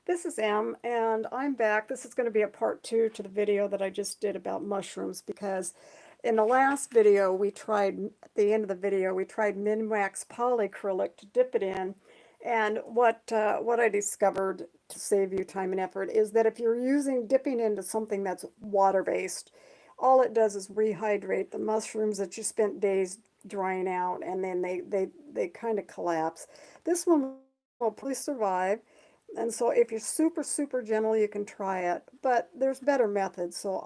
This is Em, and I'm back. This is going to be a part two to the video that I just did about mushrooms because in the last video at the end of the video, we tried Minwax polyacrylic to dip it in. And what I discovered to save you time and effort is that if you're dipping into something that's water-based, all it does is rehydrate the mushrooms that you spent days drying out, and then they kind of collapse. This one will probably survive. And so if you're super gentle, you can try it, but there's better methods. So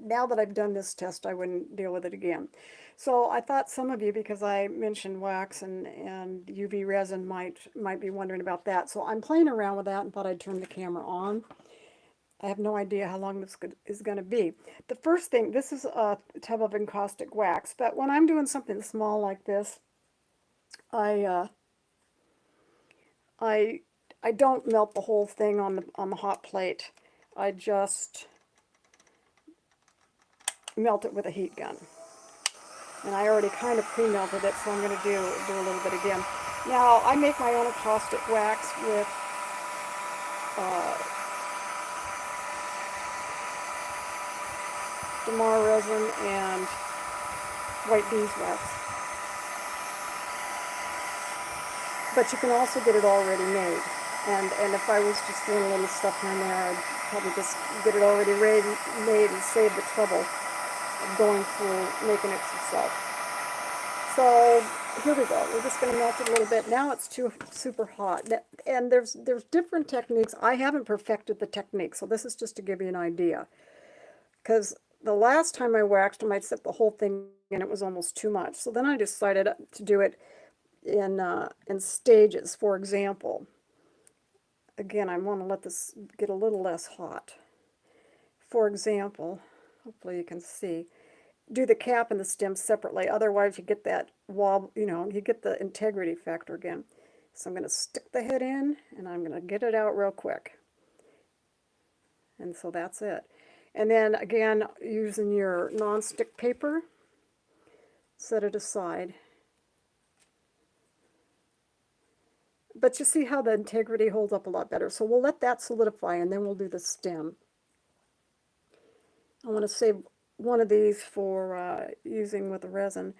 now that I've done this test, I wouldn't deal with it again. So I thought some of you, because I mentioned wax and UV resin, might be wondering about that. So I'm playing around with that and thought I'd turn the camera on. I have no idea how long is going to be. The first thing, this is a tub of encaustic wax, but when I'm doing something small like this, I uh, I I don't melt the whole thing on the hot plate. I just melt it with a heat gun. And I already kind of pre-melted it, so I'm going to do a little bit again. Now, I make my own caustic wax with uh, Damar resin and white beeswax. But you can also get it already made. And if I was just doing a little stuff here and there, I'd probably just get it already made and save the trouble of going through making it yourself. So here we go. We're just going to melt it a little bit. Now it's too super hot. And there's different techniques. I haven't perfected the technique, so this is just to give you an idea. Because the last time I waxed them, I'd set the whole thing and it was almost too much. So then I decided to do it in stages. For example, again, I want to let this get a little less hot. For example, hopefully you can see, do the cap and the stem separately. Otherwise, you get that wobble, you get the integrity factor again. So I'm going to stick the head in and I'm going to get it out real quick. And so that's it. And then again, using your non-stick paper, set it aside. But you see how the integrity holds up a lot better. So we'll let that solidify and then we'll do the stem. I want to save one of these for using with the resin.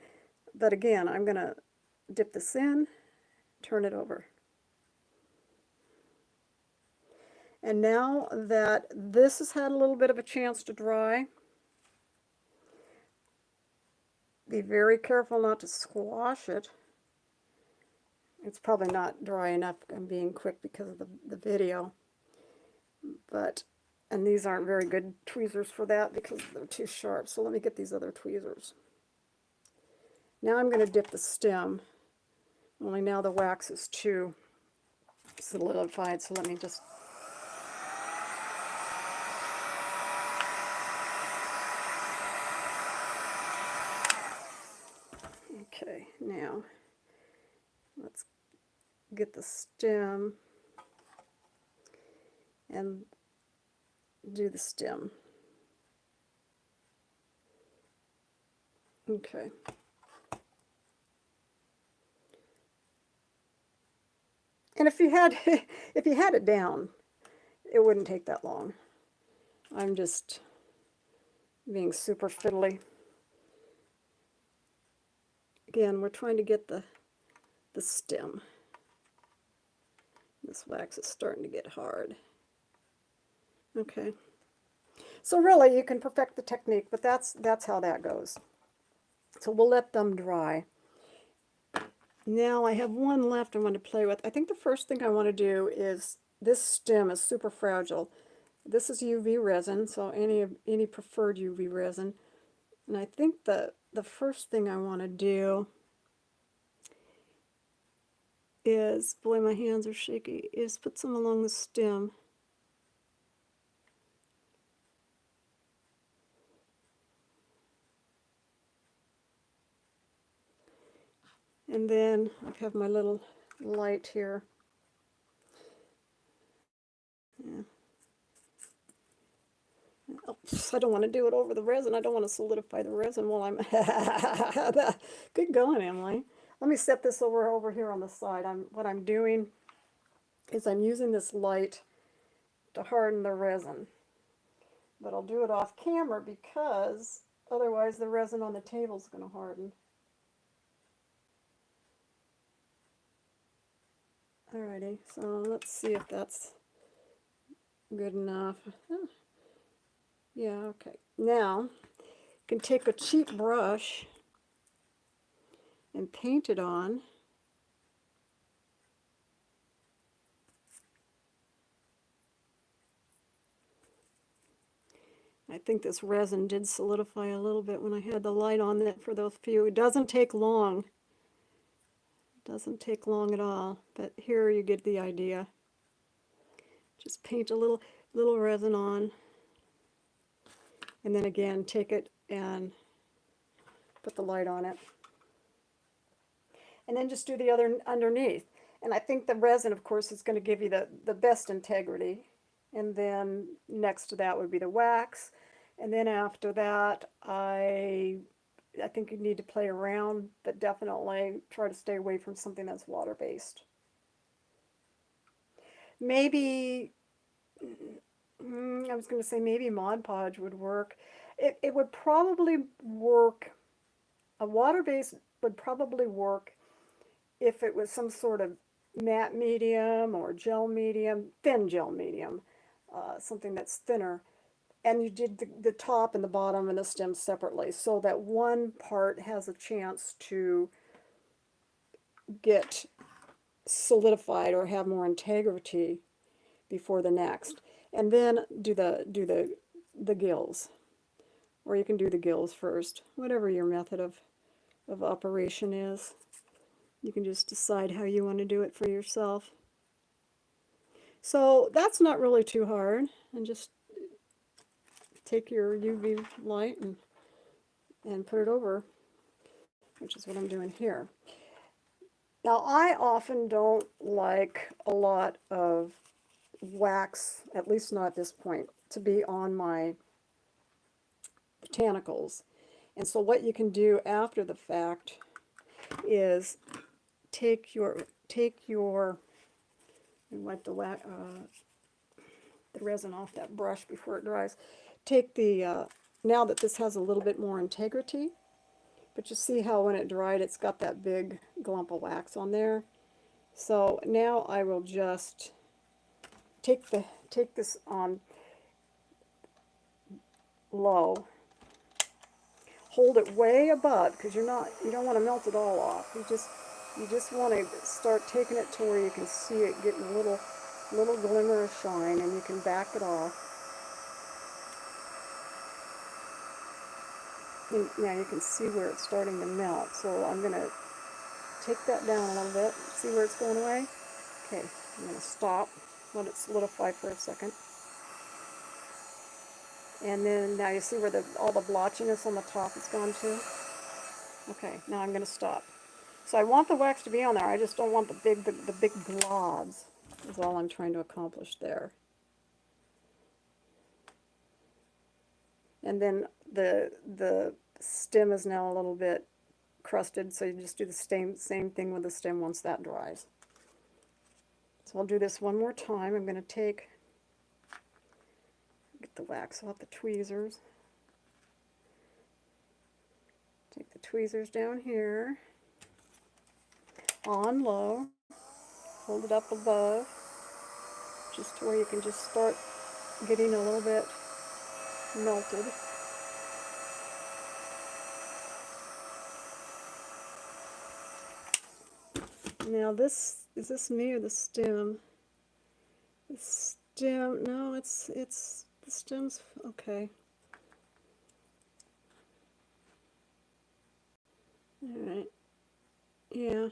But again, I'm going to dip this in, turn it over. And now that this has had a little bit of a chance to dry, be very careful not to squash it. It's probably not dry enough. I'm being quick because of the video. And these aren't very good tweezers for that because they're too sharp. So let me get these other tweezers. Now I'm going to dip the stem, only now the wax is too solidified, so let me just... Okay, now let's get the stem and do the stem. Okay. And if you had if you had it down, it wouldn't take that long. I'm just being super fiddly. Again, we're trying to get the stem. This wax is starting to get hard. Okay. So really, you can perfect the technique, but that's how that goes. So we'll let them dry. Now I have one left I want to play with. I think the first thing I want to do is, this stem is super fragile. This is UV resin, so any preferred UV resin. And I think the first thing I want to do is, boy, my hands are shaky, is put some along the stem. And then I have my little light here. Yeah. Oops, I don't want to do it over the resin. I don't want to solidify the resin while I'm... Good going, Emily. Let me set this over here on the side. What I'm doing is I'm using this light to harden the resin. But I'll do it off camera because otherwise the resin on the table is going to harden. Alrighty, so let's see if that's good enough. Yeah, okay. Now, you can take a cheap brush and paint it on. I think this resin did solidify a little bit when I had the light on it for those few. It doesn't take long. It doesn't take long at all, but here you get the idea. Just paint a little resin on, and then again take it and put the light on it. And then just do the other underneath. And I think the resin, of course, is going to give you the best integrity. And then next to that would be the wax. And then after that, I think you need to play around, but definitely try to stay away from something that's water-based. Maybe, I was going to say maybe Mod Podge would work. It would probably work, a water-based would probably work if it was some sort of matte medium or gel medium, thin gel medium, something that's thinner. And you did the top and the bottom and the stem separately so that one part has a chance to get solidified or have more integrity before the next. And then do the gills. Or you can do the gills first, whatever your method of operation is. You can just decide how you want to do it for yourself. So that's not really too hard. And just take your UV light and put it over, which is what I'm doing here. Now, I often don't like a lot of wax, at least not at this point, to be on my botanicals. And so what you can do after the fact is take your and wipe the resin off that brush before it dries. Take the now that this has a little bit more integrity, but you see how when it dried it's got that big glump of wax on there. So now I will just take this on low, hold it way above because you don't want to melt it all off. You just want to start taking it to where you can see it getting a little glimmer of shine, and you can back it off. And now you can see where it's starting to melt. So I'm going to take that down a little bit. See where it's going away? Okay, I'm going to stop, let it solidify for a second. And then now you see where all the blotchiness on the top has gone to? Okay, now I'm going to stop. So I want the wax to be on there. I just don't want the big globs. Is all I'm trying to accomplish there. And then the stem is now a little bit crusted, so you just do the same thing with the stem once that dries. So I'll do this one more time. I'm going to get the wax off the tweezers. Take the tweezers down here, on low, hold it up above, just to where you can just start getting a little bit melted. Now is this me or the stem? The stem, no, it's the stem's okay. All right, yeah,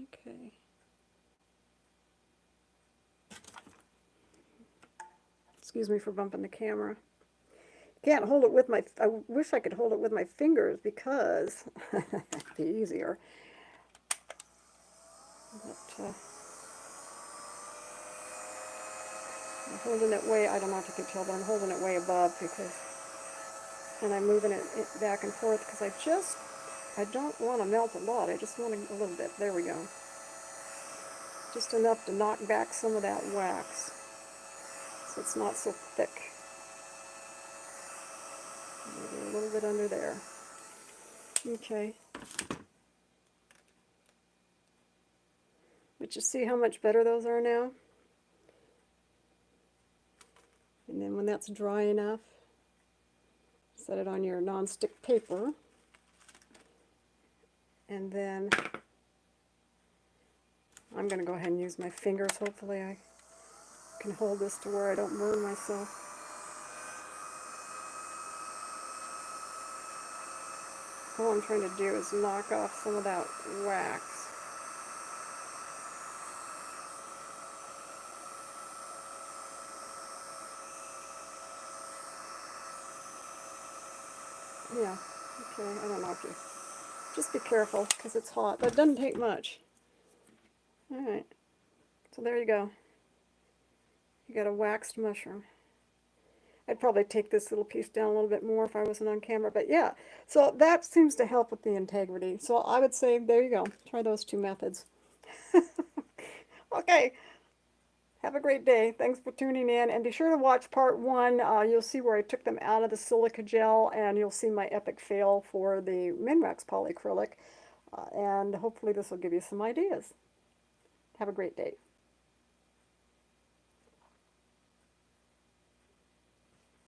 okay. Excuse me for bumping the camera. Can't hold it with I wish I could hold it with my fingers because it'd be easier. But I'm holding it way, I don't know if you can tell, but I'm holding it way above because, and I'm moving it back and forth because I don't want to melt a lot. I just want a little bit. There we go. Just enough to knock back some of that wax so it's not so thick. Maybe a little bit under there. Okay. But you see how much better those are now? And then when that's dry enough, set it on your non-stick paper. And then I'm going to go ahead and use my fingers. Hopefully I can hold this to where I don't burn myself. All I'm trying to do is knock off some of that wax. Yeah, okay, I don't know if you... Just be careful, because it's hot. That doesn't take much. Alright, so there you go. You got a waxed mushroom. I'd probably take this little piece down a little bit more if I wasn't on camera, but yeah. So that seems to help with the integrity. So I would say, there you go. Try those two methods. Okay, have a great day. Thanks for tuning in, and be sure to watch part 1. You'll see where I took them out of the silica gel, and you'll see my epic fail for the Minwax polyacrylic, and hopefully this will give you some ideas. Have a great day.